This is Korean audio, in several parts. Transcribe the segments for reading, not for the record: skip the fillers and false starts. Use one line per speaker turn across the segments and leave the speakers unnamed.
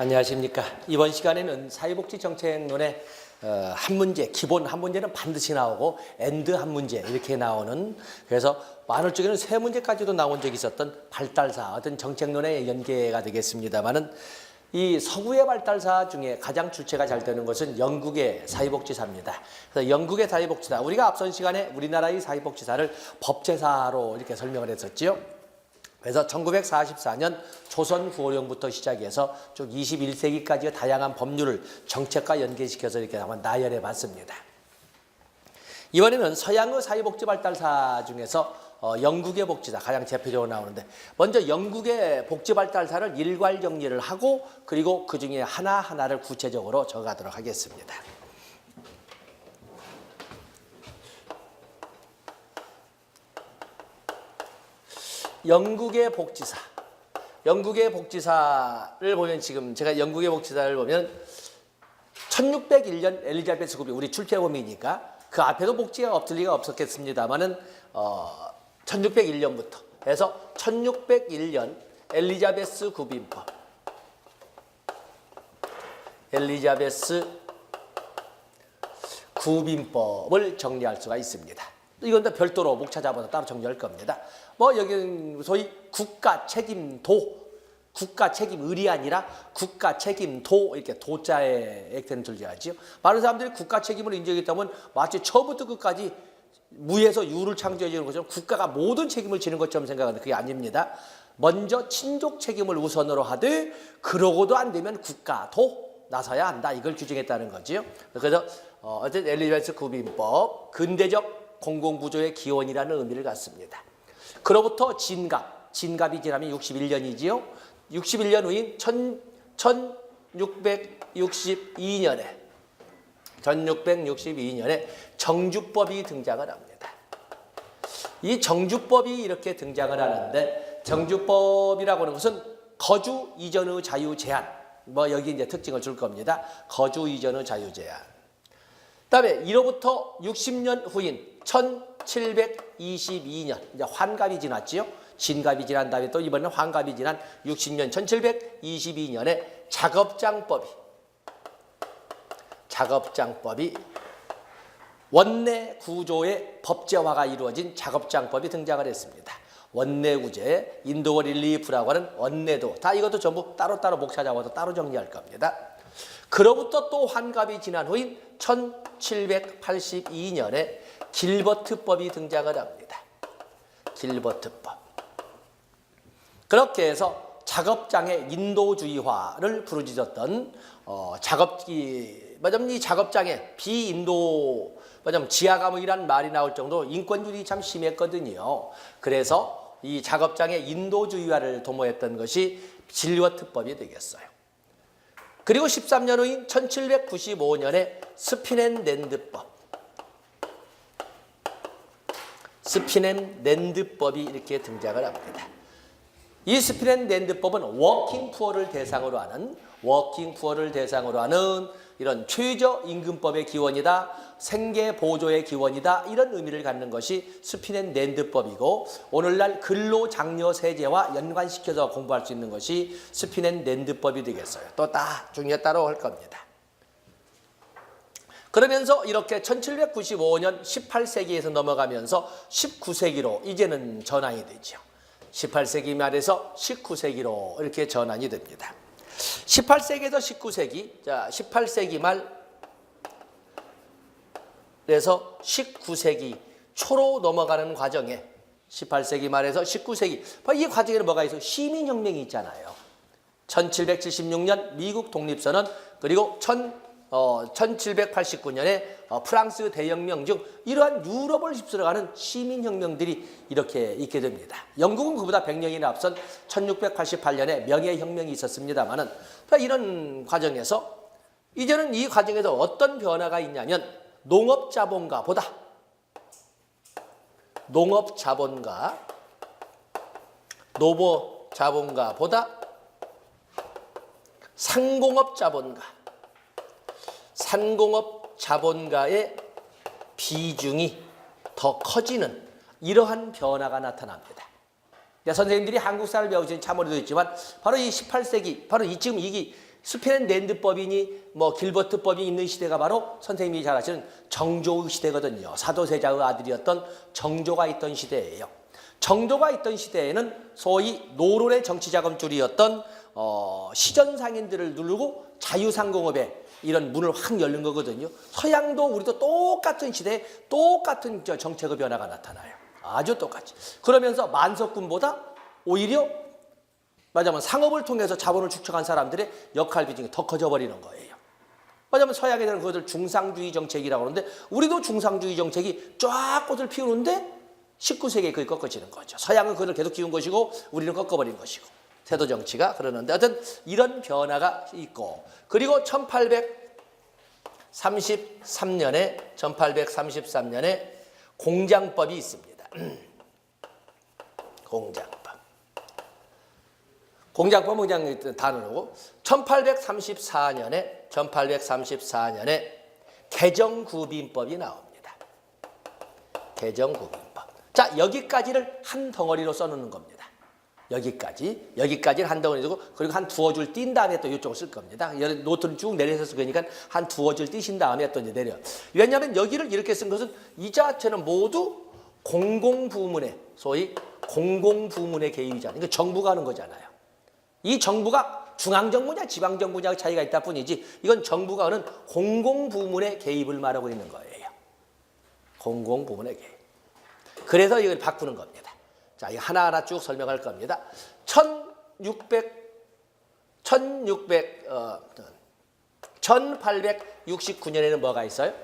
안녕하십니까. 이번 시간에는 사회복지정책론의 한 문제, 기본 한 문제는 반드시 나오고 엔드 한 문제 이렇게 나오는, 그래서 많을 적에는 세 문제까지도 나온 적이 있었던 발달사, 어떤 정책론의 연계가 되겠습니다만은, 이 서구의 발달사 중에 가장 출제가 잘 되는 것은 영국의 사회복지사입니다. 그래서 영국의 사회복지사, 우리가 앞선 시간에 우리나라의 사회복지사를 법제사로 이렇게 설명을 했었지요. 그래서 1944년 조선 구호령부터 시작해서 쭉 21세기까지의 다양한 법률을 정책과 연계시켜서 이렇게 한번 나열해 봤습니다. 이번에는 서양의 사회복지 발달사 중에서 영국의 복지사 가장 대표적으로 나오는데, 먼저 영국의 복지 발달사를 일괄 정리를 하고 그리고 그 중에 하나하나를 구체적으로 적어가도록 하겠습니다. 영국의 복지사. 영국의 복지사를 보면, 지금 제가 영국의 복지사를 보면 1601년 엘리자베스 구비, 우리 출제범이니까 그 앞에도 복지가 없을 리가 없었겠습니다만은 1601년부터 해서 1601년 엘리자베스 구빈법. 엘리자베스 구빈법을 정리할 수가 있습니다. 이건 또 별도로 목 찾아봐서 따로 정리할 겁니다. 여기는 소위 국가 책임도, 국가 책임을이 아니라 국가 책임도, 이렇게 도자에 액체는 존재하지요. 많은 사람들이 국가 책임을 인정했다면 마치 처음부터 끝까지 무에서 유를 창조해 주는 것처럼 국가가 모든 책임을 지는 것처럼 생각하는데 그게 아닙니다. 먼저 친족 책임을 우선으로 하되 그러고도 안 되면 국가도 나서야 한다, 이걸 규정했다는 거지요. 그래서 어쨌든 엘리자베스 구빈법, 근대적 공공구조의 기원이라는 의미를 갖습니다. 그로부터 진갑이 지나면 61년이지요. 61년 후인 1662년에 정주법이 등장을 합니다. 이 정주법이 이렇게 등장을 하는데, 정주법이라고 하는 것은 거주 이전의 자유 제한, 여기 이제 특징을 줄 겁니다. 거주 이전의 자유 제한. 그다음에 이로부터 60년 후인 1722년, 이제 환갑이 지났지요. 진갑이 지난 다음에 또 이번에는 환갑이 지난 60년 1722년에 작업장법이 원내 구조의 법제화가 이루어진 작업장법이 등장을 했습니다. 원내 구제, 인도어 릴리프라고 하는 원내도, 다 이것도 전부 따로따로 목 찾아와서 따로 정리할 겁니다. 그로부터 또 환갑이 지난 후인 1782년에 길버트법이 등장을 합니다. 길버트법. 그렇게 해서 작업장의 인도주의화를 부르짖었던 이 작업장의 비인도 지하감옥이라는 말이 나올 정도로 인권주의 참 심했거든요. 그래서 이 작업장의 인도주의화를 도모했던 것이 길버트법이 되겠어요. 그리고 13년 후인 1795년에 스피넨랜드법이 이렇게 등장을 합니다. 이 스피넨랜드법은 워킹푸어를 대상으로 하는 이런 최저임금법의 기원이다, 생계보조의 기원이다, 이런 의미를 갖는 것이 스피넨랜드법이고, 오늘날 근로장려세제와 연관시켜서 공부할 수 있는 것이 스피넨랜드법이 되겠어요. 또 중요에 따로 할 겁니다. 그러면서 이렇게 1795년 18세기에서 넘어가면서 19세기로 이제는 전환이 되죠. 18세기 말에서 19세기로 이렇게 전환이 됩니다. 18세기에서 19세기, 18세기 말에서 19세기 초로 넘어가는 과정에, 18세기 말에서 19세기, 이 과정에는 뭐가 있어요? 시민혁명이 있잖아요. 1776년 미국 독립선언, 그리고 1789년에 프랑스 대혁명 중 이러한 유럽을 휩쓸어가는 시민혁명들이 이렇게 있게 됩니다. 영국은 그보다 100년이나 앞선 1688년에 명예혁명이 있었습니다만은, 이런 과정에서 이제는 이 과정에서 어떤 변화가 있냐면, 농업자본가보다 상공업자본가의 비중이 더 커지는 이러한 변화가 나타납니다. 선생님들이 한국사를 배우시는 참으로도 있지만 바로 이 18세기, 바로 지금 이게 스페인랜드법이니 뭐 길버트법이 있는 시대가 바로 선생님이 잘 아시는 정조의 시대거든요. 사도세자의 아들이었던 정조가 있던 시대예요. 정조가 있던 시대에는 소위 노론의 정치자금줄이었던 시전상인들을 누르고 자유상공업에 이런 문을 확 열는 거거든요. 서양도 우리도 똑같은 시대에 똑같은 정책의 변화가 나타나요. 아주 똑같이. 그러면서 만석군보다 오히려 말하자면 상업을 통해서 자본을 축적한 사람들의 역할 비중이 더 커져버리는 거예요. 말하자면 서양에서는 그것을 중상주의 정책이라고 하는데 우리도 중상주의 정책이 쫙 꽃을 피우는데 19세기에 그게 꺾어지는 거죠. 서양은 그걸 계속 키운 것이고 우리는 꺾어버린 것이고 세도 정치가 그러는데 하여튼 이런 변화가 있고 그리고 1833년에 공장법이 있습니다. 공장법은 그냥 단어고 1834년에 개정구빈법이 나옵니다. 개정구빈법. 자, 여기까지를 한 덩어리로 써놓는 겁니다. 여기까지를 한 덩어리 두고 그리고 한 두어 줄 띈 다음에 또 이쪽을 쓸 겁니다. 노트를 쭉 내려서 쓰니까 한 두어 줄 띄신 다음에 또 이제 내려. 왜냐하면 여기를 이렇게 쓴 것은 이 자체는 모두 공공부문의 소위 공공부문의 개입이잖아요. 그러니까 정부가 하는 거잖아요. 이 정부가 중앙정부냐 지방정부냐 차이가 있다 뿐이지 이건 정부가 하는 공공부문의 개입을 말하고 있는 거예요. 공공부문의 개입. 그래서 이걸 바꾸는 겁니다. 자, 이거 하나하나 쭉 설명할 겁니다. 1869년에는 뭐가 있어요?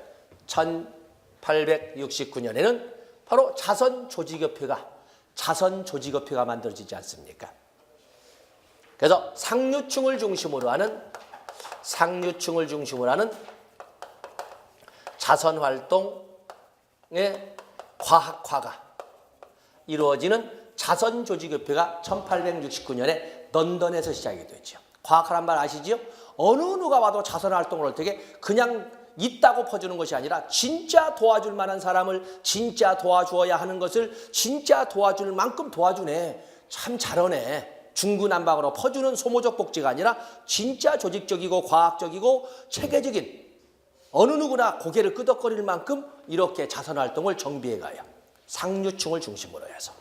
1869년에는 바로 자선조직협회가 만들어지지 않습니까? 그래서 상류층을 중심으로 하는 자선활동의 과학화가 이루어지는 자선조직협회가 1869년에 런던에서 시작이 됐죠. 과학화란 말 아시죠? 어느 누가 와도 자선활동을 할 때 그냥 있다고 퍼주는 것이 아니라 진짜 도와줄 만한 사람을 진짜 도와주어야 하는 것을 진짜 도와줄 만큼 도와주네. 참 잘하네. 중구난방으로 퍼주는 소모적 복지가 아니라 진짜 조직적이고 과학적이고 체계적인 어느 누구나 고개를 끄덕거릴 만큼 이렇게 자선활동을 정비해 가요. 상류층을 중심으로 해서.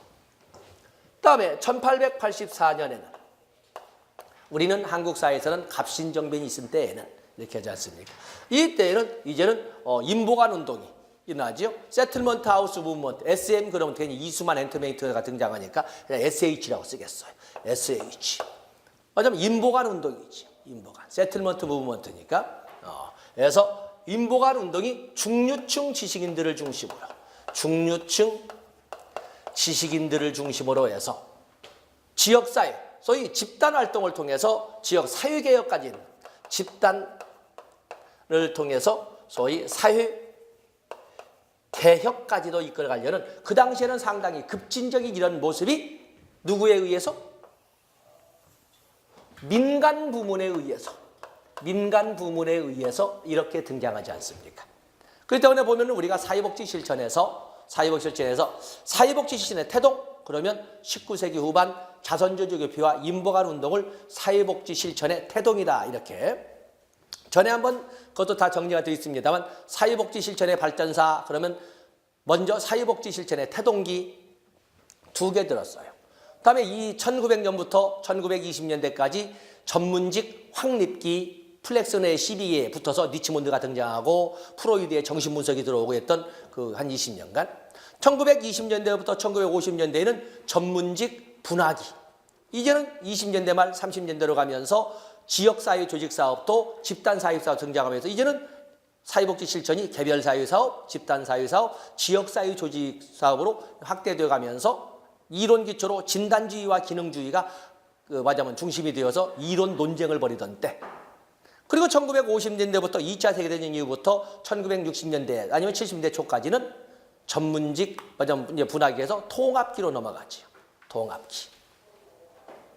그다음에 1884년에는 우리는 한국 사회에서는 갑신정변이 있을 때에는 이렇게 하지 않습니까? 이때에는 이제는 인보관 운동이 일어나죠. 세틀먼트 하우스 무브먼트, SM 그러면 괜히 이수만 엔터메이트가 등장하니까 그냥 SH라고 쓰겠어요. SH. 맞으면 인보관 운동이지. 인보관. 세틀먼트 무브먼트니까. 그래서 인보관 운동이 중류층 지식인들을 중심으로 해서 지역사회, 소위 집단활동을 통해서 지역 사회개혁까지 집단을 통해서 소위 사회개혁까지도 이끌어가려는 그 당시에는 상당히 급진적인 이런 모습이 누구에 의해서? 민간 부문에 의해서 이렇게 등장하지 않습니까? 그렇기 때문에 보면 우리가 사회복지 실천에서 사회복지 실천의 태동 그러면 19세기 후반 자선조직협회와 인보관 운동을 사회복지 실천의 태동이다 이렇게 전에 한번 그것도 다 정리가 되어 있습니다만 사회복지 실천의 발전사 그러면 먼저 사회복지 실천의 태동기 2개 들었어요. 그다음에 이 1900년부터 1920년대까지 전문직 확립기 플렉슨의 시비에 붙어서 리치몬드가 등장하고 프로이드의 정신분석이 들어오고 했던 그 한 20년간 1920년대부터 1950년대에는 전문직 분화기 이제는 20년대 말 30년대로 가면서 지역사회 조직사업도 집단사회사업 등장하면서 이제는 사회복지 실천이 개별사회사업, 집단사회사업, 지역사회 조직사업으로 확대되어 가면서 이론 기초로 진단주의와 기능주의가 말하자면 중심이 되어서 이론 논쟁을 벌이던 때 그리고 1950년대부터 2차 세계대전 이후부터 1960년대 아니면 70년대 초까지는 전문직 분화기에서 통합기로 넘어가지요. 통합기.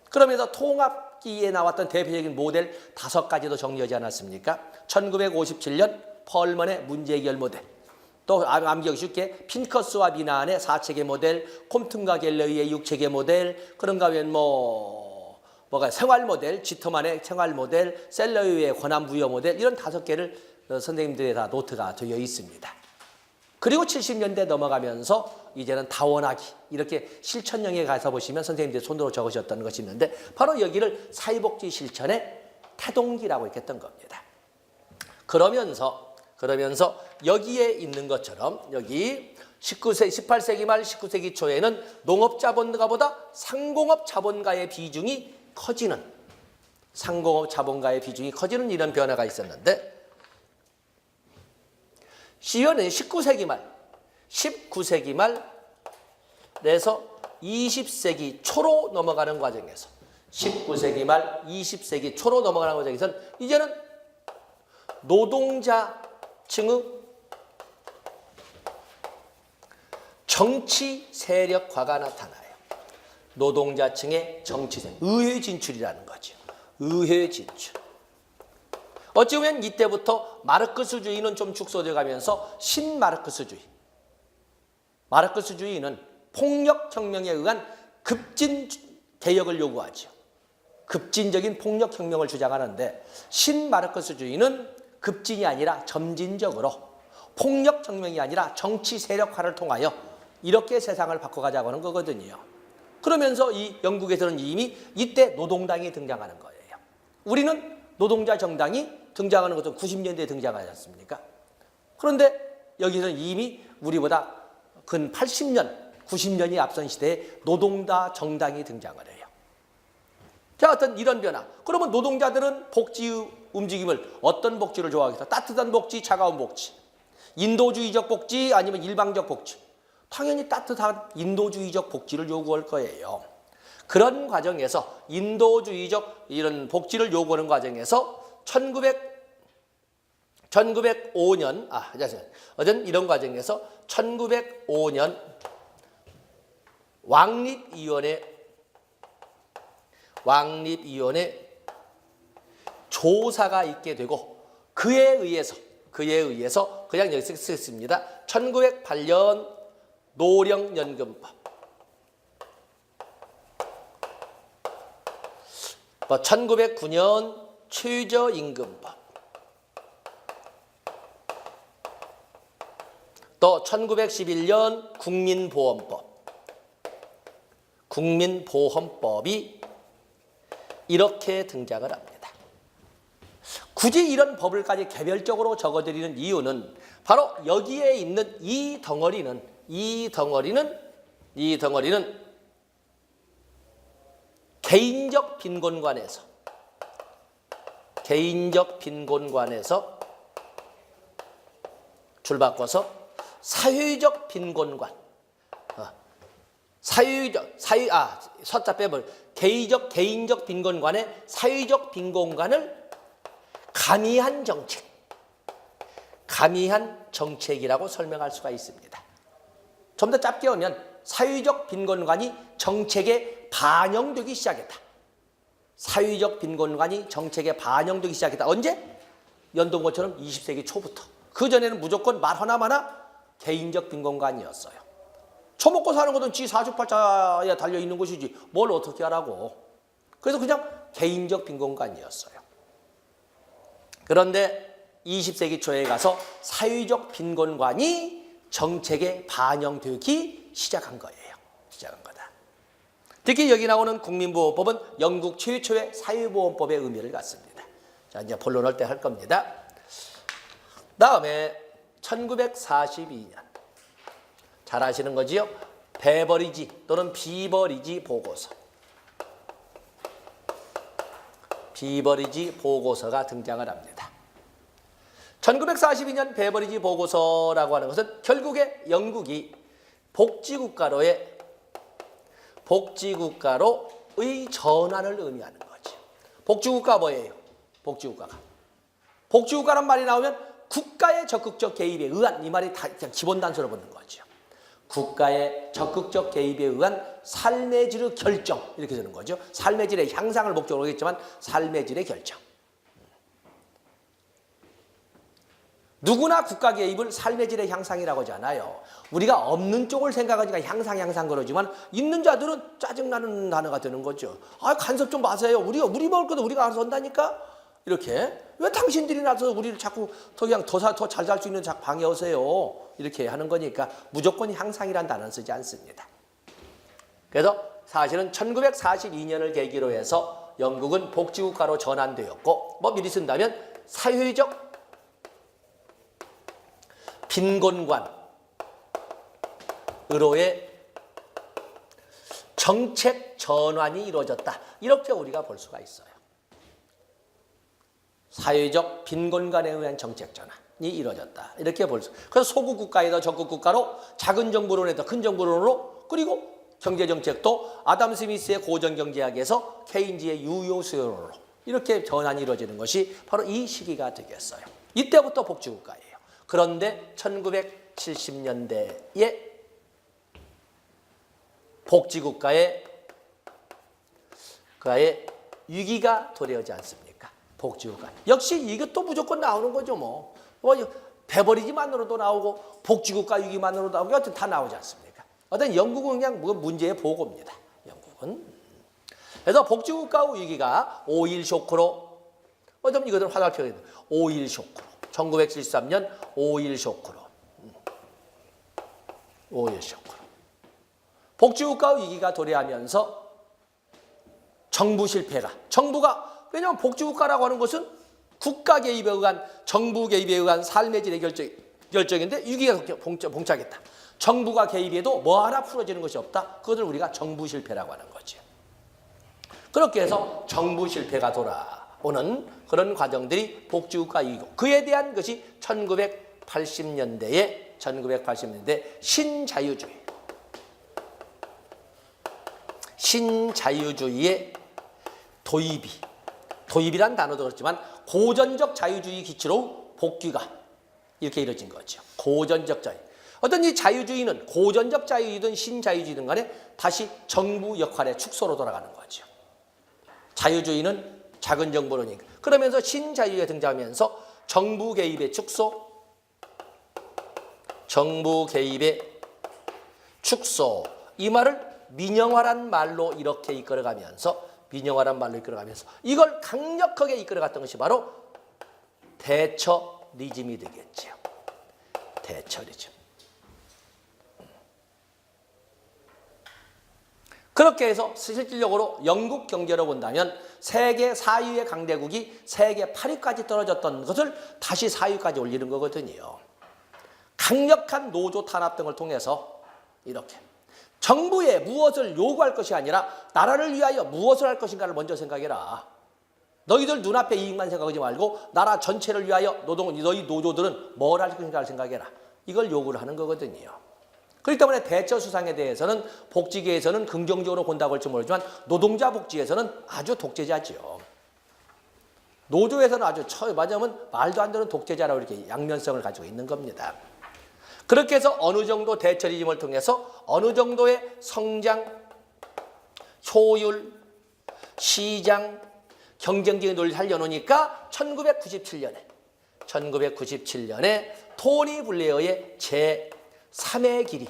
그러면서 통합기에 나왔던 대표적인 모델 5가지도 정리하지 않았습니까? 1957년 펄먼의 문제해결 모델. 또 암기하기 쉽게 핀커스와 미나안의 4체계 모델, 콤튼과 갤러이의 6체계 모델, 그런가 하면 뭐가 생활 모델, 지터만의 생활 모델, 셀러웨이의 권한 부여 모델 이런 5개를 선생님들의 다 노트가 되어 있습니다. 그리고 70년대 넘어가면서 이제는 다원하기 이렇게 실천형에 가서 보시면 선생님들이 손으로 적으셨던 것이 있는데 바로 여기를 사회복지 실천의 태동기라고 이렇게 했던 겁니다. 그러면서 여기에 있는 것처럼 여기 18세기 말 19세기 초에는 농업 자본가보다 상공업 자본가의 비중이 커지는 이런 변화가 있었는데 시연은 19세기 말에서 20세기 초로 넘어가는 과정에서 19세기 말 20세기 초로 넘어가는 과정에서 이제는 노동자층의 정치 세력화가 나타나요. 노동자층의 정치 세력, 의회 진출이라는 거죠. 의회 진출. 어찌 보면 이때부터 마르크스주의는 좀 축소되어 가면서 신마르크스주의. 마르크스주의는 폭력혁명에 의한 급진 개혁을 요구하죠. 급진적인 폭력혁명을 주장하는데 신마르크스주의는 급진이 아니라 점진적으로 폭력혁명이 아니라 정치 세력화를 통하여 이렇게 세상을 바꿔가자고 하는 거거든요. 그러면서 이 영국에서는 이미 이때 노동당이 등장하는 거예요. 우리는 노동자 정당이 등장하는 것은 90년대에 등장하지 않습니까? 그런데 여기서는 이미 우리보다 근 80년, 90년이 앞선 시대에 노동자 정당이 등장을 해요. 자, 어떤 이런 변화. 그러면 노동자들은 복지의 움직임을 어떤 복지를 좋아하겠어? 따뜻한 복지, 차가운 복지. 인도주의적 복지 아니면 일방적 복지. 당연히 따뜻한 인도주의적 복지를 요구할 거예요. 그런 과정에서 인도주의적 이런 복지를 요구하는 과정에서 1905년 어떤 이런 과정에서 1905년 왕립위원회 조사가 있게 되고 그에 의해서 그냥 여기서 쓰겠습니다. 1908년 노령연금법, 1909년 최저임금법, 또 1911년 국민보험법이 이렇게 등장을 합니다. 굳이 이런 법을까지 개별적으로 적어드리는 이유는 바로 여기에 있는 이 덩어리는 개인적 빈곤관에서 줄바꿔서 사회적 빈곤관, 서자 빼버려 개인적 빈곤관의 사회적 빈곤관을 가미한 정책이라고 설명할 수가 있습니다. 좀 더 짧게 하면 사회적 빈곤관이 정책에 반영되기 시작했다. 언제? 연동고처럼 20세기 초부터. 그전에는 무조건 말 하나마나 개인적 빈곤관이었어요. 처먹고 사는 것은 지 사주팔자에 달려있는 것이지 뭘 어떻게 하라고. 그래서 그냥 개인적 빈곤관이었어요. 그런데 20세기 초에 가서 사회적 빈곤관이 정책에 반영되기 시작한 거다. 특히 여기 나오는 국민보험법은 영국 최초의 사회보험법의 의미를 갖습니다. 자, 이제 본론할 때 할 겁니다. 다음에 1942년. 잘 아시는 거지요? 베버리지 또는 비버리지 보고서가 등장을 합니다. 1942년 베버리지 보고서라고 하는 것은 결국에 영국이 복지국가로의 전환을 의미하는 거죠. 복지국가 뭐예요? 복지국가란 말이 나오면 국가의 적극적 개입에 의한, 이 말이 다 그냥 기본 단서로 보는 거죠. 국가의 적극적 개입에 의한 삶의 질의 결정, 이렇게 되는 거죠. 삶의 질의 향상을 목적으로 하겠지만 삶의 질의 결정. 누구나 국가 개입을 삶의 질의 향상이라고 하잖아요. 우리가 없는 쪽을 생각하니까 향상 그러지만 있는 자들은 짜증나는 단어가 되는 거죠. 아, 간섭 좀 마세요. 우리 먹을 것도 우리가 알아서 한다니까. 이렇게 왜 당신들이 나서 우리를 자꾸 더 잘 살 수 있는 방에 오세요. 이렇게 하는 거니까 무조건 향상이란 단어는 쓰지 않습니다. 그래서 사실은 1942년을 계기로 해서 영국은 복지국가로 전환되었고, 뭐 미리 쓴다면 사회적 빈곤관으로의 정책 전환이 이루어졌다. 이렇게 우리가 볼 수가 있어요. 사회적 빈곤관에 의한 정책 전환이 이루어졌다. 이렇게 볼 수. 그래서 소국 국가에서 적국 국가로, 작은 정부론에서 큰 정부론으로, 그리고 경제 정책도 아담 스미스의 고전경제학에서 케인즈의 유효 수요론으로 이렇게 전환이 이루어지는 것이 바로 이 시기가 되겠어요. 이때부터 복지국가예요. 그런데 1970년대에 복지국가의 위기가 도래하지 않습니까? 복지국가. 역시 이것도 무조건 나오는 거죠. 뭐 배버리지만으로도 나오고 복지국가 위기만으로도 나오고 여튼 다 나오지 않습니까? 어떤 영국은 그냥 문제의 보고입니다. 영국은. 그래서 복지국가 위기가 5.1 쇼크로, 어쩌면 이것을 화살표에 5.1 쇼크로, 1973년 5.1 쇼크로, 5.1 쇼크로. 복지국가 위기가 도래하면서 정부 실패가, 왜냐하면 복지국가라고 하는 것은 국가 개입에 의한, 정부 개입에 의한 삶의 질의 결정인데 위기가 봉착했다. 정부가 개입해도 뭐 하나 풀어지는 것이 없다. 그것을 우리가 정부 실패라고 하는 거죠. 그렇게 해서 정부 실패가 돌아오는 그런 과정들이 복지국가 위기고, 그에 대한 것이 1980년대에 신자유주의의 도입이란 단어도 그렇지만 고전적 자유주의 기치로 복귀가 이렇게 이루어진 거죠. 고전적 자유. 어떤 이 자유주의는 고전적 자유주의든 신자유주의든 간에 다시 정부 역할의 축소로 돌아가는 거죠. 자유주의는 작은 정부론이니까. 그러면서 신자유주의가 등장하면서 정부 개입의 축소, 이 말을 민영화란 말로 이렇게 이끌어가면서 이걸 강력하게 이끌어갔던 것이 바로 대처리즘이 되겠죠. 대처리즘. 그렇게 해서 실질적으로 영국 경제로 본다면 세계 4위의 강대국이 세계 8위까지 떨어졌던 것을 다시 4위까지 올리는 거거든요. 강력한 노조 탄압 등을 통해서 이렇게 정부에 무엇을 요구할 것이 아니라 나라를 위하여 무엇을 할 것인가를 먼저 생각해라. 너희들 눈앞의 이익만 생각하지 말고 나라 전체를 위하여 너희 노조들은 뭘 할 것인가를 생각해라. 이걸 요구를 하는 거거든요. 그렇기 때문에 대처 수상에 대해서는 복지계에서는 긍정적으로 본다고 할지 모르지만 노동자 복지에서는 아주 독재자죠. 노조에서는 아주 맞으면 말도 안 되는 독재자라고 이렇게 양면성을 가지고 있는 겁니다. 그렇게 해서 어느 정도 대처리즘을 통해서 어느 정도의 성장, 효율, 시장, 경쟁적인 논리를 살려놓으니까 1997년에 토니 블레어의 제3의 길이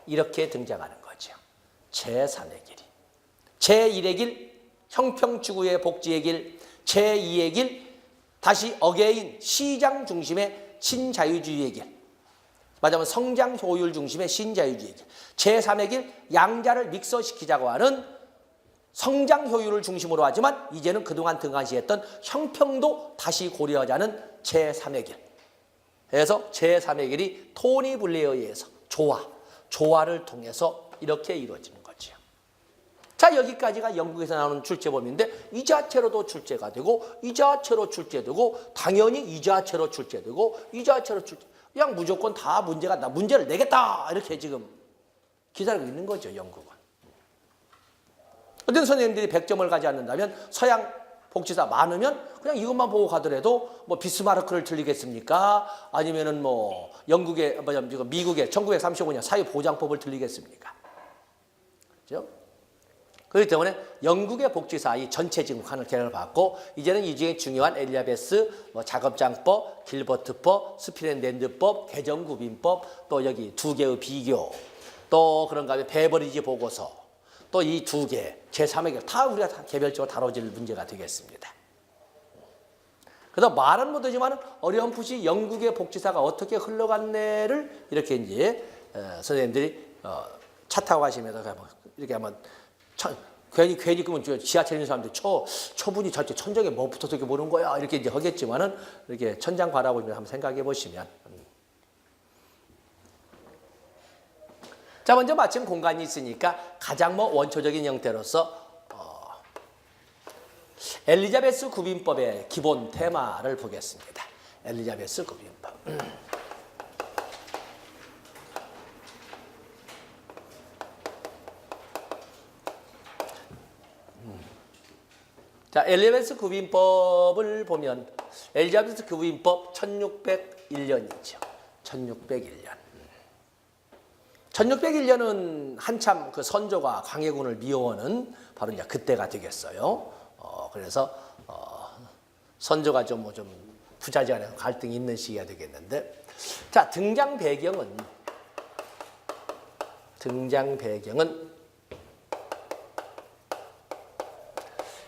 이렇게 등장하는 거죠. 제3의 길이. 제1의 길, 형평추구의 복지의 길, 제2의 길, 다시 어게인 시장 중심의 신자유주의의 길. 맞아면 성장 효율 중심의 신자유주의 길. 제3의 길, 양자를 믹서시키자고 하는 성장 효율을 중심으로 하지만 이제는 그동안 등한시했던 형평도 다시 고려하자는 제3의 길. 그래서 제3의 길이 토니 블레어에 의해서 조화를 통해서 이렇게 이루어지는 거죠. 자, 여기까지가 영국에서 나오는 출제범인데 이 자체로도 출제가 되고 이 자체로 출제되고 당연히 이 자체로 출제되고 이 자체로 출제. 그냥 무조건 다 문제를 내겠다 이렇게 지금 기다리고 있는 거죠. 영국은. 어떤 선생님들이 100점을 가지 않는다면 서양 복지사 많으면 그냥 이것만 보고 가더라도 뭐 비스마르크를 들리겠습니까? 아니면은 뭐 미국의 1935년 사회보장법을 들리겠습니까? 그렇죠? 그렇기 때문에 영국의 복지사 이 전체 지구관을 개혁을 받고 이제는 이 중에 중요한 엘리자베스 작업장법, 길버트법, 스피렌랜드법, 개정구빈법, 또 여기 두 개의 비교, 또 그런가 하면 베버리지 보고서, 또 이 두 개, 제3의 다 우리가 다 개별적으로 다뤄질 문제가 되겠습니다. 그래서 말은 못하지만 어렴풋이 영국의 복지사가 어떻게 흘러갔네를 이렇게 이제 선생님들이 차 타고 가시면서 이렇게 한번 괜히 그러면 지하철에 있는 사람들이 초분이 절대 천장에 뭐 붙어서 이렇게 보는 거야 이렇게 이제 하겠지만은 이렇게 천장 바라보면서 한번 생각해 보시면. 자, 먼저 마침 공간이 있으니까 가장 원초적인 형태로서 엘리자베스 구빈법의 기본 테마를 보겠습니다. 엘리자베스 구빈법. 자, 엘리자베스 구빈법을 보면 엘리자베스 구빈법 1601년이죠. 1601년. 1601년은 한참 그 선조가 광해군을 미워하는 바로 이제 그때가 되겠어요. 그래서 선조가 좀 부자지간에 갈등이 있는 시기가 되겠는데, 자, 등장 배경은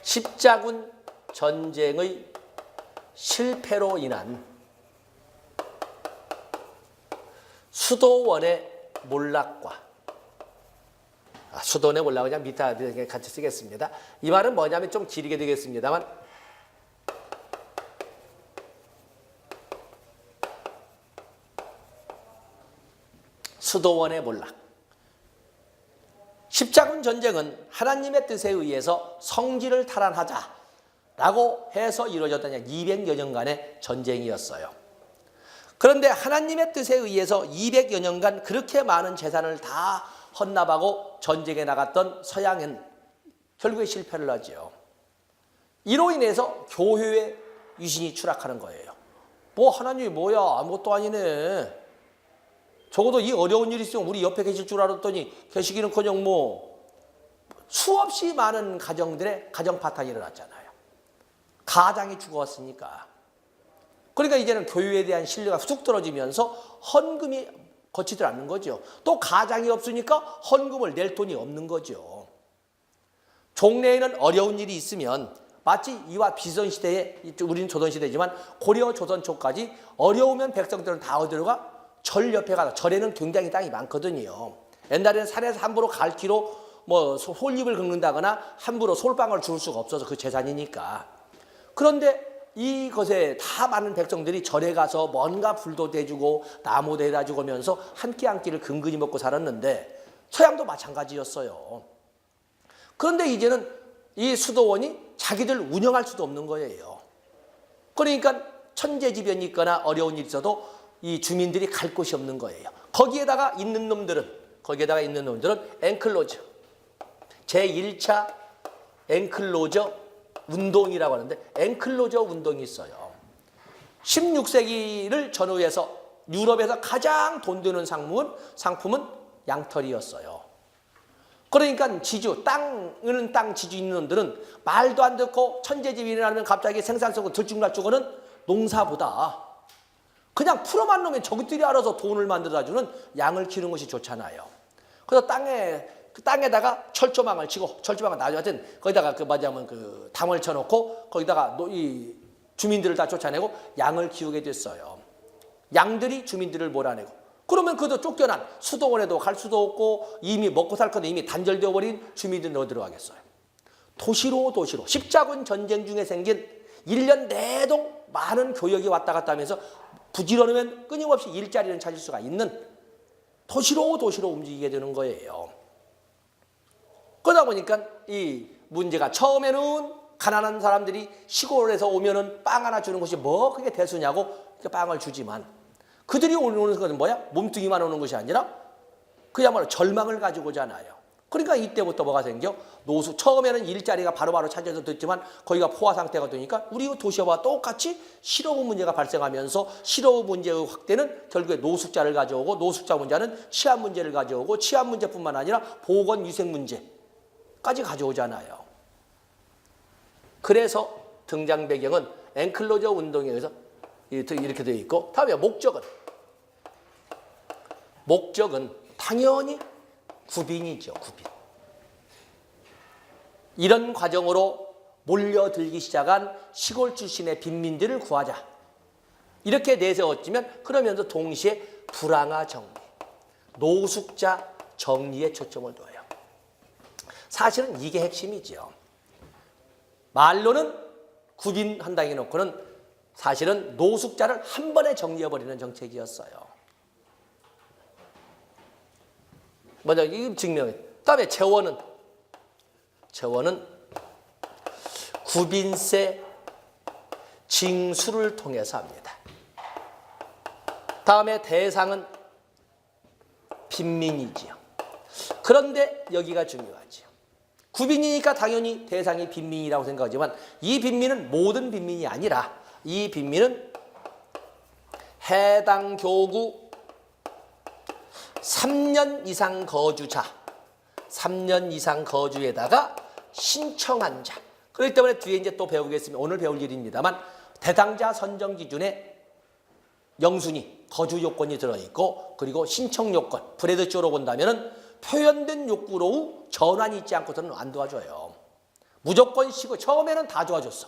십자군 전쟁의 실패로 인한 수도원의 몰락과 수도원의 몰락 그냥 밑에 같이 쓰겠습니다. 이 말은 뭐냐면 좀 길게 되겠습니다만 수도원의 몰락. 십자군 전쟁은 하나님의 뜻에 의해서 성지를 탈환하자라고 해서 이루어졌던 200여 년간의 전쟁이었어요. 그런데 하나님의 뜻에 의해서 200여 년간 그렇게 많은 재산을 다 헌납하고 전쟁에 나갔던 서양은 결국에 실패를 하죠. 이로 인해서 교회에 유신이 추락하는 거예요. 뭐 하나님이 뭐야, 아무것도 아니네. 적어도 이 어려운 일이 있으면 우리 옆에 계실 줄 알았더니 계시기는커녕 수없이 많은 가정들의 가정 파탄이 일어났잖아요. 가장이 죽었으니까. 그러니까 이제는 교회에 대한 신뢰가 쑥 떨어지면서 헌금이 거치질 않는 거죠. 또 가장이 없으니까 헌금을 낼 돈이 없는 거죠. 종래에는 어려운 일이 있으면 마치 이와 비선시대에, 우리는 조선시대지만 고려 조선 초까지 어려우면 백성들은 다 어디로 가? 절 옆에 가서, 절에는 굉장히 땅이 많거든요. 옛날에는 산에서 함부로 갈기로 솔잎을 긁는다거나 함부로 솔방울 줄 수가 없어서 그 재산이니까. 그런데 이것에 다 많은 백성들이 절에 가서 뭔가 불도 대주고 나무도 대다 주고 하면서 한 끼 한 끼를 근근히 먹고 살았는데 서양도 마찬가지였어요. 그런데 이제는 이 수도원이 자기들 운영할 수도 없는 거예요. 그러니까 천재지변이 있거나 어려운 일이 있어도 이 주민들이 갈 곳이 없는 거예요. 거기에다가 있는 놈들은 앵클로저, 제1차 앵클로저 운동이라고 하는데 앵클로저 운동이 있어요. 16세기를 전후해서 유럽에서 가장 돈 드는 상품은 양털이었어요. 그러니까 지주, 땅 지주 있는 놈들은 말도 안 듣고 천재지변이라면 갑자기 생산성을 들쭉날쭉하는 농사보다 그냥 풀어만 놓으면 저것들이 알아서 돈을 만들어주는 양을 키우는 것이 좋잖아요. 그래서 땅에다가 철조망을 치고, 철조망을 나중에 거기다가 담을 쳐놓고 거기다가 이 주민들을 다 쫓아내고 양을 키우게 됐어요. 양들이 주민들을 몰아내고, 그러면 그도 쫓겨난 수도원에도 갈 수도 없고 이미 먹고 살 건데 이미 단절되어 버린 주민들은 어디로 들어가겠어요? 도시로 십자군 전쟁 중에 생긴 1년 내동 많은 교역이 왔다 갔다 하면서 부지런하면 끊임없이 일자리를 찾을 수가 있는 도시로 움직이게 되는 거예요. 그러다 보니까 이 문제가 처음에는 가난한 사람들이 시골에서 오면은 빵 하나 주는 것이 그게 대수냐고 빵을 주지만 그들이 오는 것은 뭐야? 몸뚱이만 오는 것이 아니라 그야말로 절망을 가지고 오잖아요. 그러니까 이때부터 뭐가 생겨? 처음에는 일자리가 바로바로 찾아서 됐지만 거기가 포화 상태가 되니까 우리 도시와 똑같이 실업 문제가 발생하면서 실업 문제의 확대는 결국에 노숙자를 가져오고, 노숙자 문제는 치안 문제를 가져오고, 치안 문제뿐만 아니라 보건 위생 문제, 끝까지 가져오잖아요. 그래서 등장 배경은 엔클로저 운동에 의해서 이렇게 되어 있고, 다음에 목적은 당연히 구빈이죠. 구빈. 이런 과정으로 몰려들기 시작한 시골 출신의 빈민들을 구하자. 이렇게 내세웠지만 그러면서 동시에 불황화 정리, 노숙자 정리에 초점을 둬요. 사실은 이게 핵심이죠. 말로는 구빈한다 해놓고는 사실은 노숙자를 한 번에 정리해버리는 정책이었어요. 먼저 이 증명해. 그다음에 재원은 구빈세 징수를 통해서 합니다. 다음에 대상은 빈민이지요. 그런데 여기가 중요하죠. 구빈이니까 당연히 대상이 빈민이라고 생각하지만 이 빈민은 모든 빈민이 아니라 이 빈민은 해당 교구 3년 이상 거주자, 3년 이상 거주에다가 신청한 자. 그렇기 때문에 뒤에 이제 또 배우겠습니다. 오늘 배울 일입니다만 대상자 선정 기준에 영순위, 거주 요건이 들어있고 그리고 신청 요건, 브레드 쪽으로 본다면은 표현된 욕구로 전환이 있지 않고서는 안 도와줘요. 무조건 쉬고 처음에는 다 도와줬어.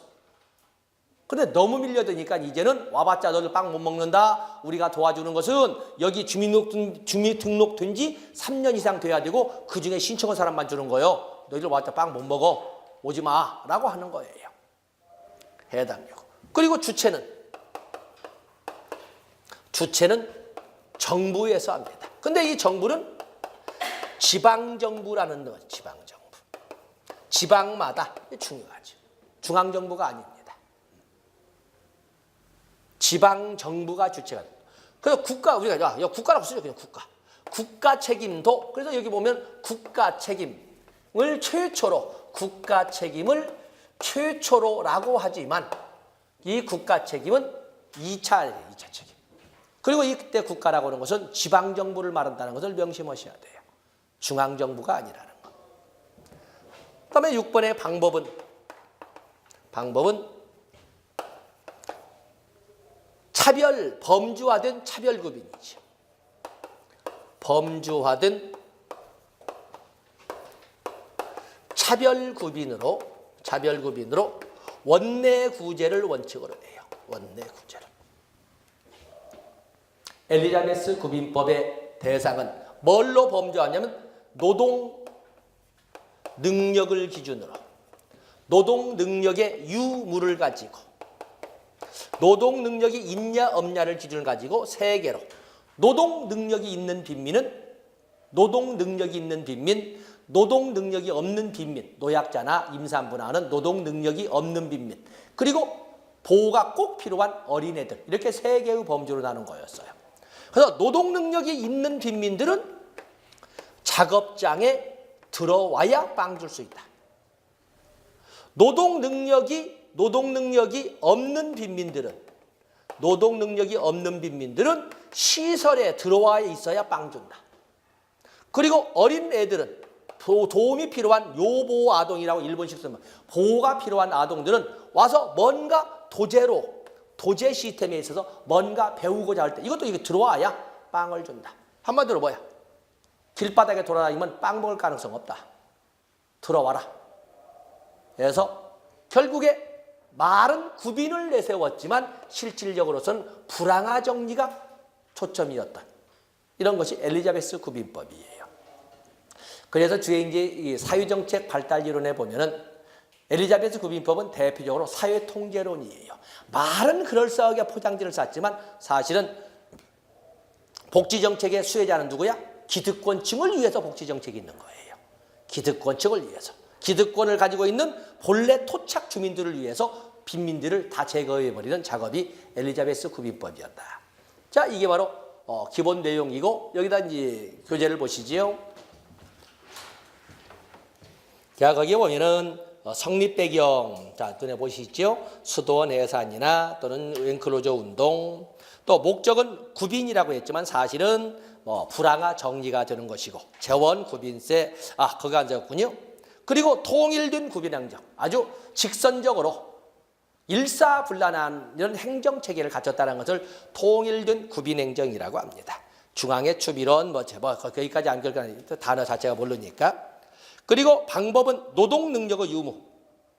근데 너무 밀려드니까 이제는 와봤자 너들 빵 못 먹는다. 우리가 도와주는 것은 여기 주민등록된 지 3년 이상 돼야 되고 그중에 신청한 사람만 주는 거예요. 너희들 와봤자 빵 못 먹어. 오지 마. 라고 하는 거예요. 해당 요구. 그리고 주체는 정부에서 합니다. 근데 이 정부는 지방정부라는 거, 지방정부. 지방마다 중요하죠. 중앙정부가 아닙니다. 지방정부가 주체가 됩니다. 그래서 우리가 국가라고 쓰죠. 그냥 국가. 국가 책임도, 그래서 여기 보면 국가 책임을 최초로라고 하지만 이 국가 책임은 2차 책임. 그리고 이때 국가라고 하는 것은 지방정부를 말한다는 것을 명심하셔야 돼요. 중앙정부가 아니라는 것. 그 다음에 6번의 방법은 범주화된 차별구빈이죠. 범주화된 차별구빈으로 원내구제를 원칙으로 해요. 원내구제를. 엘리자베스 구빈법의 대상은 뭘로 범주하냐면 노동 능력을 기준으로 노동 능력의 유무를 가지고 노동 능력이 있냐 없냐를 기준을 가지고 세 개로 노동 능력이 있는 빈민은 노동 능력이 있는 빈민, 노동 능력이 없는 빈민, 노약자나 임산부나 노동 능력이 없는 빈민, 그리고 보호가 꼭 필요한 어린애들, 이렇게 세 개의 범주로 나눈 거였어요. 그래서 노동 능력이 있는 빈민들은 작업장에 들어와야 빵 줄 수 있다. 노동 능력이 없는 빈민들은 시설에 들어와 있어야 빵 준다. 그리고 어린 애들은 도움이 필요한 요보호 아동이라고 일본식 쓰면 보호가 필요한 아동들은 와서 뭔가 도제 시스템에 있어서 뭔가 배우고자 할 때 이것도 이게 들어와야 빵을 준다. 한마디로 뭐야? 길바닥에 돌아다니면 빵 먹을 가능성 없다. 들어와라. 그래서 결국에 말은 구빈을 내세웠지만 실질적으로서는 불황화 정리가 초점이었던 이런 것이 엘리자베스 구빈법이에요. 그래서 뒤에 이제 사회정책 발달이론에 보면은 엘리자베스 구빈법은 대표적으로 사회통제론이에요. 말은 그럴싸하게 포장지를 쌌지만 사실은 복지정책의 수혜자는 누구야? 기득권층을 위해서 복지정책이 있는 거예요. 기득권층을 위해서. 기득권을 가지고 있는 본래 토착 주민들을 위해서 빈민들을 다 제거해버리는 작업이 엘리자베스 구빈법이었다. 자, 이게 바로 기본 내용이고 여기다 이제 교재를 보시지요. 자, 거기에 보면은 성립 배경, 자, 눈에 보시죠. 수도원 해산이나 또는 엔클로저 운동, 또 목적은 구빈이라고 했지만 사실은 불황화 정리가 되는 것이고 재원, 구빈세, 거기 앉았군요. 그리고 통일된 구빈행정, 아주 직선적으로 일사불란한 이런 행정체계를 갖췄다는 것을 통일된 구빈행정이라고 합니다. 중앙의 추비론 거기까지 안 걸까 단어 자체가 모르니까. 그리고 방법은 노동 능력의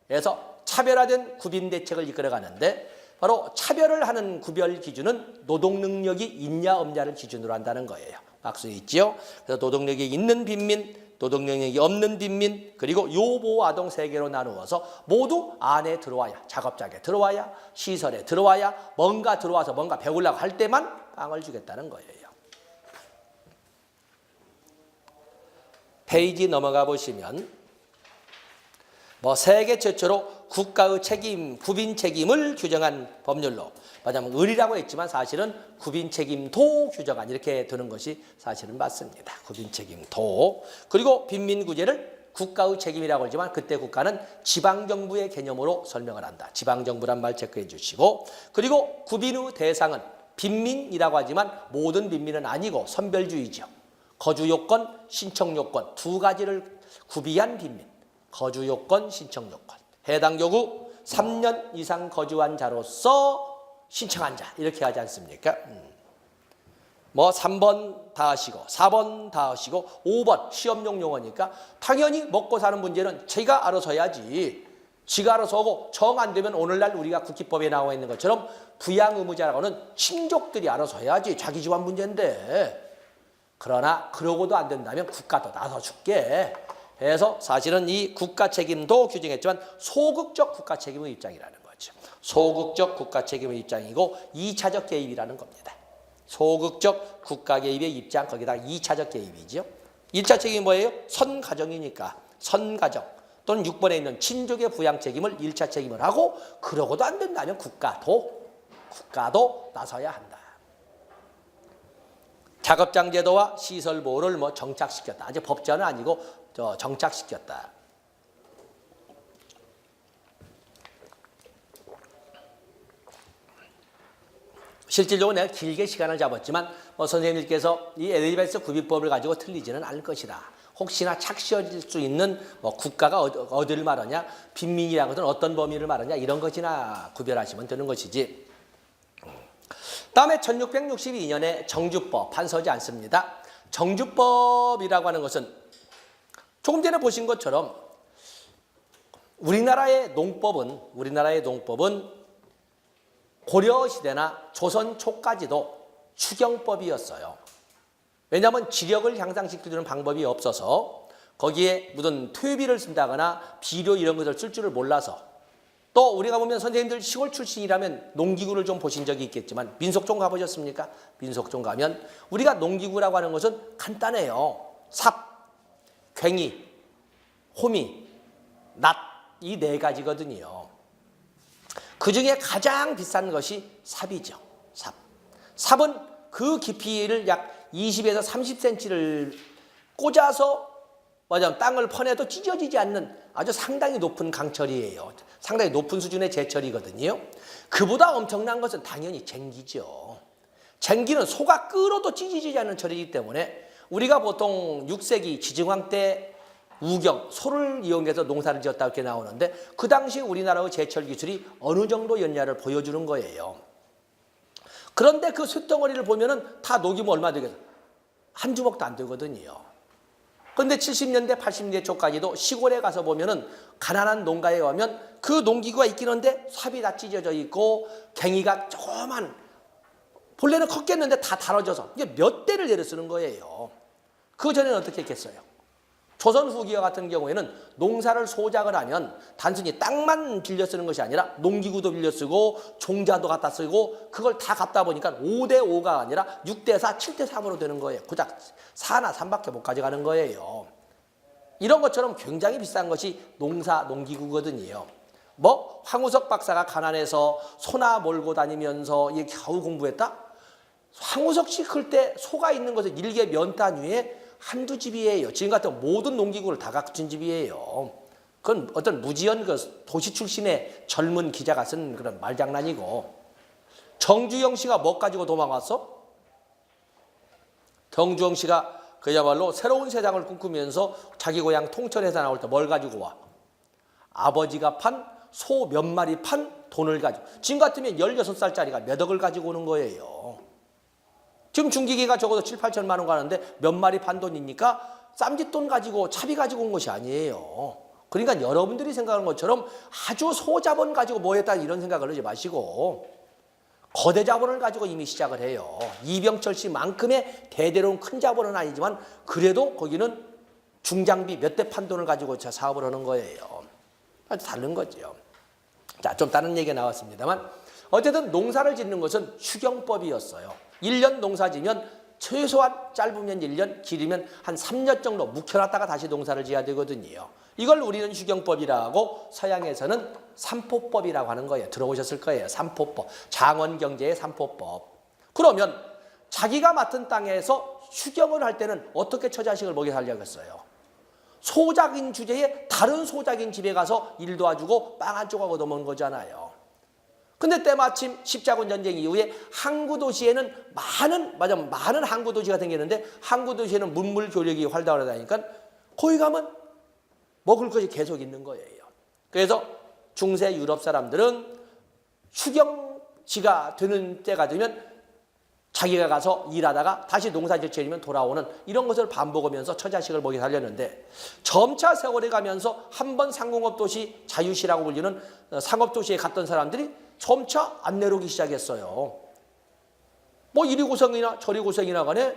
유무에서 차별화된 구빈 대책을 이끌어가는데 바로 차별을 하는 구별 기준은 노동 능력이 있냐 없냐를 기준으로 한다는 거예요. 박수 있지요? 그래서 노동력이 있는 빈민, 노동력이 없는 빈민, 그리고 요보 아동 세 개로 나누어서 모두 안에 들어와야, 작업장에 들어와야, 시설에 들어와야, 뭔가 들어와서 뭔가 배우려고 할 때만 빵을 주겠다는 거예요. 페이지 넘어가 보시면 세계 최초로 국가의 책임, 구빈 책임을 규정한 법률로, 말하자면 을이라고 했지만 사실은 구빈 책임도 규정한, 이렇게 되는 것이 사실은 맞습니다. 구빈 책임도. 그리고 빈민구제를 국가의 책임이라고 하지만 그때 국가는 지방정부의 개념으로 설명을 한다. 지방정부란 말 체크해 주시고, 그리고 구빈의 대상은 빈민이라고 하지만 모든 빈민은 아니고 선별주의죠. 거주요건, 신청요건 두 가지를 구비한 빈민. 거주요건, 신청요건. 해당 요구 3년 이상 거주한 자로서 신청한 자, 이렇게 하지 않습니까? 3번 다 하시고 4번 다 하시고 5번 시험용 용어니까 당연히 먹고 사는 문제는 제가 알아서 해야지. 지가 알아서 하고 정 안 되면 오늘날 우리가 국기법에 나와 있는 것처럼 부양의무자라고는 친족들이 알아서 해야지. 자기 집안 문제인데. 그러나 그러고도 안 된다면 국가도 나서줄게 해서 사실은 이 국가 책임도 규정했지만 소극적 국가 책임의 입장이라는 거죠. 소극적 국가 책임의 입장이고 2차적 개입이라는 겁니다. 소극적 국가 개입의 입장, 거기다 2차적 개입이죠. 1차 책임이 뭐예요? 선가정이니까 선가정 또는 6번에 있는 친족의 부양 책임을 1차 책임을 하고, 그러고도 안 된다면 국가도 나서야 한다. 작업장 제도와 시설 보호를 정착시켰다. 아직 법제는 아니고 정착시켰다. 실질적으로 내가 길게 시간을 잡았지만 선생님들께서 이 엘리베이터 구비법을 가지고 틀리지는 않을 것이다. 혹시나 착시할 수 있는 국가가 어디를 말하냐, 빈민이라는 것은 어떤 범위를 말하냐, 이런 것이나 구별하시면 되는 것이지. 다음에 1662년에 정주법 판서지 않습니다. 정주법이라고 하는 것은 조금 전에 보신 것처럼 우리나라의 농법은 고려시대나 조선 초까지도 추경법이었어요. 왜냐하면 지력을 향상시키는 방법이 없어서 거기에 무슨 퇴비를 쓴다거나 비료 이런 것을 쓸 줄을 몰라서, 또 우리가 보면 선생님들 시골 출신이라면 농기구를 좀 보신 적이 있겠지만 민속촌 가보셨습니까? 민속촌 가면 우리가 농기구라고 하는 것은 간단해요. 삽, 괭이, 호미, 낫, 이 네 가지거든요. 그중에 가장 비싼 것이 삽이죠. 삽. 삽은 그 깊이를 약 20에서 30cm를 꽂아서 땅을 퍼내도 찢어지지 않는 아주 상당히 높은 강철이에요. 상당히 높은 수준의 제철이거든요. 그보다 엄청난 것은 당연히 쟁기죠. 쟁기는 소가 끌어도 찢어지지 않는 철이기 때문에 우리가 보통 6세기 지증왕 때 우경, 소를 이용해서 농사를 지었다 이렇게 나오는데 그 당시 우리나라의 제철 기술이 어느 정도였냐를 보여주는 거예요. 그런데 그 쇳덩어리를 보면은 다 녹이면 얼마 되겠어요? 한 주먹도 안 되거든요. 그런데 70년대, 80년대 초까지도 시골에 가서 보면은 가난한 농가에 가면 그 농기구가 있긴 한데 삽이 다 찢어져 있고 갱이가 조그만, 본래는 컸겠는데 다 다뤄져서 이게 몇 대를 내려 쓰는 거예요. 그 전에는 어떻게 했겠어요? 조선 후기와 같은 경우에는 농사를 소작을 하면 단순히 땅만 빌려 쓰는 것이 아니라 농기구도 빌려 쓰고 종자도 갖다 쓰고 그걸 다 갖다 보니까 5대5가 아니라 6대4, 7대3으로 되는 거예요. 고작 4나 3밖에 못 가져가는 거예요. 이런 것처럼 굉장히 비싼 것이 농기구거든요. 황우석 박사가 가난해서 소나 몰고 다니면서 이게 겨우 공부했다? 황우석 씨 클 때 소가 있는 것은 일개 면단 위에 한두 집이에요. 지금 같은 모든 농기구를 다 갖춘 집이에요. 그건 어떤 무지연 도시 출신의 젊은 기자가 쓴 그런 말장난이고. 정주영 씨가 뭐 가지고 도망왔어? 정주영 씨가 그야말로 새로운 세상을 꿈꾸면서 자기 고향 통천에서 나올 때 뭘 가지고 와? 아버지가 판 소 몇 마리 판 돈을 가지고, 지금 같으면 16살짜리가 몇 억을 가지고 오는 거예요. 지금 중기계가 적어도 7, 8천만 원 가는데 몇 마리 판 돈이니까 쌈짓돈 가지고 차비 가지고 온 것이 아니에요. 그러니까 여러분들이 생각하는 것처럼 아주 소자본 가지고 뭐 했다 이런 생각을 하지 마시고 거대 자본을 가지고 이미 시작을 해요. 이병철 씨만큼의 대대로운 큰 자본은 아니지만 그래도 거기는 중장비 몇 대 판 돈을 가지고 사업을 하는 거예요. 아주 다른 거죠. 자, 좀 다른 얘기가 나왔습니다만 어쨌든 농사를 짓는 것은 추경법이었어요. 1년 농사 지면 최소한 짧으면 1년, 길으면 한 3년 정도 묵혀놨다가 다시 농사를 지어야 되거든요. 이걸 우리는 휴경법이라고, 서양에서는 삼포법이라고 하는 거예요. 들어보셨을 거예요. 삼포법. 장원경제의 삼포법. 그러면 자기가 맡은 땅에서 휴경을 할 때는 어떻게 처자식을 먹여 살려겠어요? 소작인 주제에 다른 소작인 집에 가서 일 도와주고 빵 한 조각 얻어먹는 거잖아요. 근데 때마침 십자군 전쟁 이후에 항구 도시에는 많은 항구 도시가 생기는데 항구 도시에는 문물 교력이 활달하다니까 거기 가면 먹을 것이 계속 있는 거예요. 그래서 중세 유럽 사람들은 휴경지가 되는 때가 되면 자기가 가서 일하다가 다시 농사질 차리면 돌아오는 이런 것을 반복하면서 처자식을 먹여 살렸는데 점차 세월이 가면서 한번 상공업도시 자유시라고 불리는 상업도시에 갔던 사람들이 점차 안 내려오기 시작했어요. 뭐 이리 고생이나 저리 고생이나 간에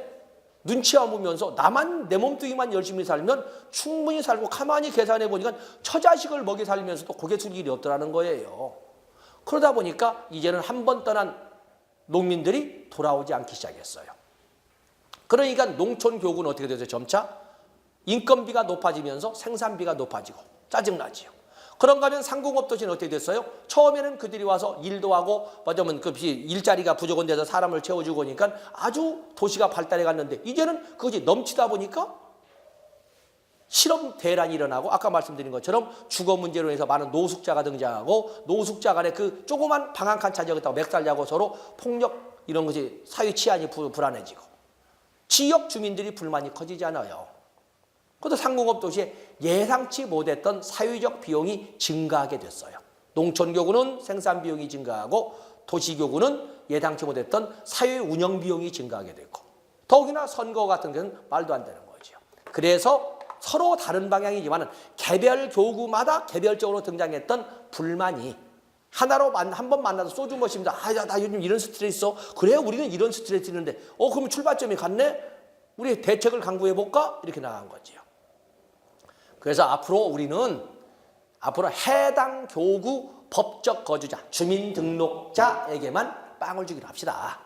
눈치 안 보면서 나만 내 몸뚱이만 열심히 살면 충분히 살고 가만히 계산해 보니까 처자식을 먹여 살리면서도 고개 숙일 일이 없더라는 거예요. 그러다 보니까 이제는 한 번 떠난 농민들이 돌아오지 않기 시작했어요. 그러니까 농촌 교육은 어떻게 되죠? 점차 인건비가 높아지면서 생산비가 높아지고 짜증나지요. 그런가 하면 상공업 도시는 어떻게 됐어요? 처음에는 그들이 와서 일도 하고 뭐냐면 그 일자리가 부족한 데서 사람을 채워주고 오니까 아주 도시가 발달해 갔는데 이제는 그것이 넘치다 보니까 실업 대란이 일어나고 아까 말씀드린 것처럼 주거 문제로 해서 많은 노숙자가 등장하고 노숙자 간에 그 조그만 방 한 칸 차지하겠다고 맥살려고 서로 폭력 이런 것이 사회 치안이 불안해지고 지역 주민들이 불만이 커지잖아요. 그것도 상공업 도시에 예상치 못했던 사회적 비용이 증가하게 됐어요. 농촌교구는 생산 비용이 증가하고 도시교구는 예상치 못했던 사회 운영 비용이 증가하게 됐고 더욱이나 선거 같은 경우는 말도 안 되는 거죠. 그래서 서로 다른 방향이지만 개별 교구마다 개별적으로 등장했던 불만이 하나로 한 번 만나서 소주 마시면서 나 요즘 이런 스트레스 있어. 그래 우리는 이런 스트레스 있는데 그럼 출발점이 같네. 우리 대책을 강구해 볼까? 이렇게 나간 거죠. 그래서 앞으로 해당 교구 법적 거주자 주민등록자에게만 빵을 주기로 합시다.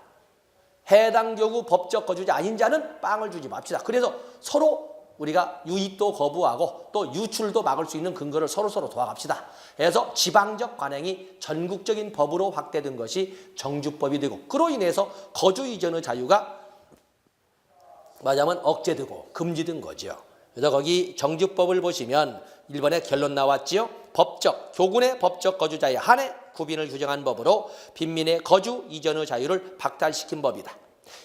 해당 교구 법적 거주자 아닌 자는 빵을 주지 맙시다. 그래서 서로 우리가 유입도 거부하고 또 유출도 막을 수 있는 근거를 서로 도와갑시다. 그래서 지방적 관행이 전국적인 법으로 확대된 것이 정주법이 되고 그로 인해서 거주 이전의 자유가 말하자면 억제되고 금지된 거죠. 그래서 거기 정주법을 보시면 1번에 결론 나왔지요. 교군의 법적 거주자에 한해 구빈을 규정한 법으로 빈민의 거주 이전의 자유를 박탈시킨 법이다.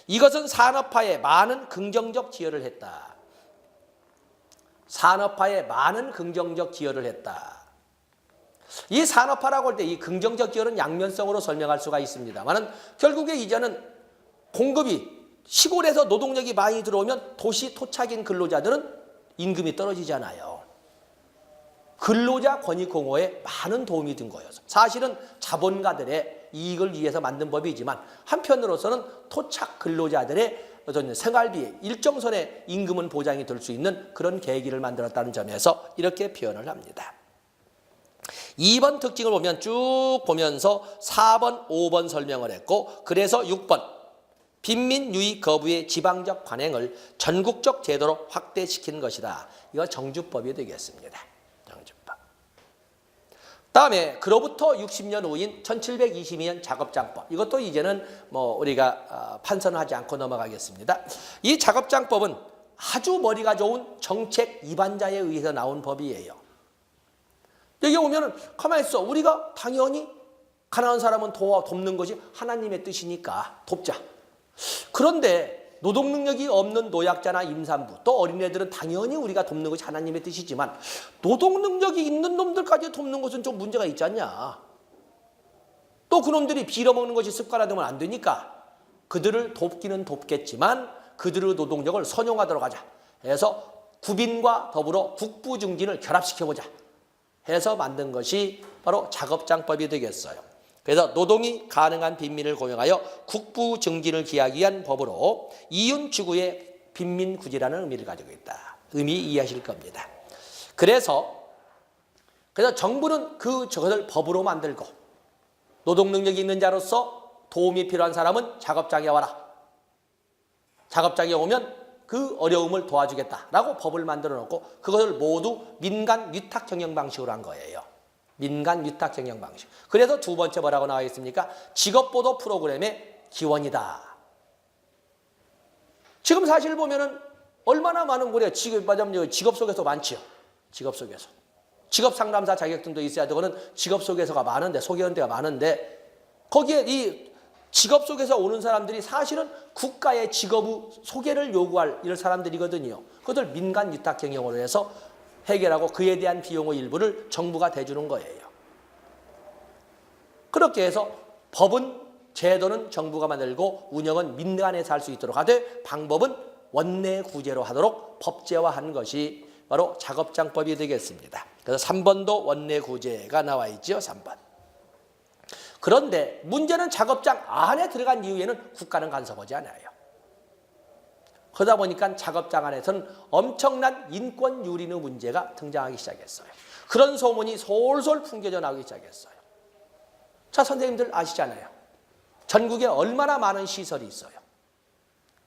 이것은 산업화에 많은 긍정적 기여를 했다. 산업화에 많은 긍정적 기여를 했다. 이 산업화라고 할 때 이 긍정적 기여는 양면성으로 설명할 수가 있습니다만 결국에 이제는 공급이 시골에서 노동력이 많이 들어오면 도시 토착인 근로자들은 임금이 떨어지잖아요. 근로자 권익 공호에 많은 도움이 된 거예요. 사실은 자본가들의 이익을 위해서 만든 법이지만 한편으로서는 토착 근로자들의 어떤 생활비에 일정선의 임금은 보장이 될 수 있는 그런 계기를 만들었다는 점에서 이렇게 표현을 합니다. 2번 특징을 보면 쭉 보면서 4번, 5번 설명을 했고 그래서 6번 빈민 유입 거부의 지방적 관행을 전국적 제도로 확대시킨 것이다. 이거 정주법이 되겠습니다. 정주법. 다음에 그로부터 60년 후인 1722년 작업장법. 이것도 이제는 우리가 판선하지 않고 넘어가겠습니다. 이 작업장법은 아주 머리가 좋은 정책 입안자에 의해서 나온 법이에요. 여기 오면은 가만히 있어. 우리가 당연히 가난한 사람은 돕는 것이 하나님의 뜻이니까 돕자. 그런데 노동 능력이 없는 노약자나 임산부 또 어린애들은 당연히 우리가 돕는 것이 하나님의 뜻이지만 노동 능력이 있는 놈들까지 돕는 것은 좀 문제가 있지 않냐. 또 그놈들이 빌어먹는 것이 습관화되면 안 되니까 그들을 돕기는 돕겠지만 그들의 노동력을 선용하도록 하자 해서 구빈과 더불어 국부 증진을 결합시켜보자 해서 만든 것이 바로 작업장법이 되겠어요. 그래서 노동이 가능한 빈민을 고용하여 국부 증진을 기하기 위한 법으로 이윤추구의 빈민구제라는 의미를 가지고 있다. 의미 이해하실 겁니다. 그래서 정부는 저것을 법으로 만들고 노동 능력이 있는 자로서 도움이 필요한 사람은 작업장에 와라. 작업장에 오면 그 어려움을 도와주겠다라고 법을 만들어 놓고 그것을 모두 민간 위탁 경영 방식으로 한 거예요. 민간 위탁 경영 방식. 그래서 두 번째 뭐라고 나와 있습니까? 직업보도 프로그램의 기원이다. 지금 사실 보면은 얼마나 많은 거래요. 직업 속에서 많지요. 직업 속에서. 직업 상담사 자격증도 있어야 되고는 직업 속에서가 많은데 소개연대가 많은데 거기에 이 직업 속에서 오는 사람들이 사실은 국가의 직업의 소개를 요구할 이런 사람들이거든요. 그것을 민간 위탁 경영으로 해서 해결하고 그에 대한 비용의 일부를 정부가 대주는 거예요. 그렇게 해서 법은 제도는 정부가 만들고 운영은 민간에서 할 수 있도록 하되 방법은 원내구제로 하도록 법제화한 것이 바로 작업장법이 되겠습니다. 그래서 3번도 원내구제가 나와 있죠. 3번. 그런데 문제는 작업장 안에 들어간 이후에는 국가는 간섭하지 않아요. 그러다 보니까 작업장 안에서는 엄청난 인권 유린의 문제가 등장하기 시작했어요. 그런 소문이 솔솔 풍겨져 나오기 시작했어요. 자, 선생님들 아시잖아요. 전국에 얼마나 많은 시설이 있어요.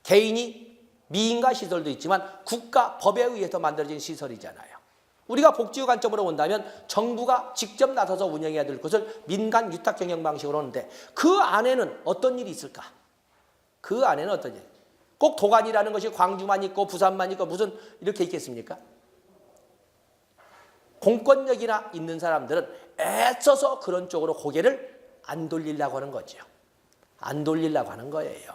개인이 미인가 시설도 있지만 국가 법에 의해서 만들어진 시설이잖아요. 우리가 복지의 관점으로 본다면 정부가 직접 나서서 운영해야 될 것을 민간 위탁 경영 방식으로 하는데 그 안에는 어떤 일이 있을까? 그 안에는 어떤 일? 꼭 도관이라는 것이 광주만 있고 부산만 있고 무슨 이렇게 있겠습니까? 공권력이나 있는 사람들은 애써서 그런 쪽으로 고개를 안 돌리려고 하는 거죠. 안 돌리려고 하는 거예요.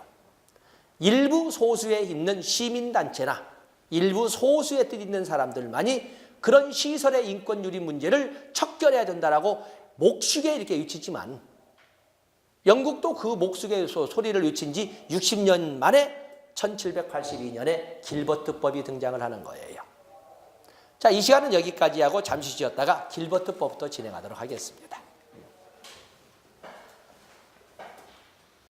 일부 소수에 있는 시민단체나 일부 소수의 뜻 있는 사람들만이 그런 시설의 인권 유린 문제를 척결해야 된다라고 목숙에 이렇게 외치지만 영국도 그 목숙의 소리를 외친 지 60년 만에 1782년에 길버트법이 등장을 하는 거예요. 자, 이 시간은 여기까지 하고 잠시 쉬었다가 길버트법부터 진행하도록 하겠습니다.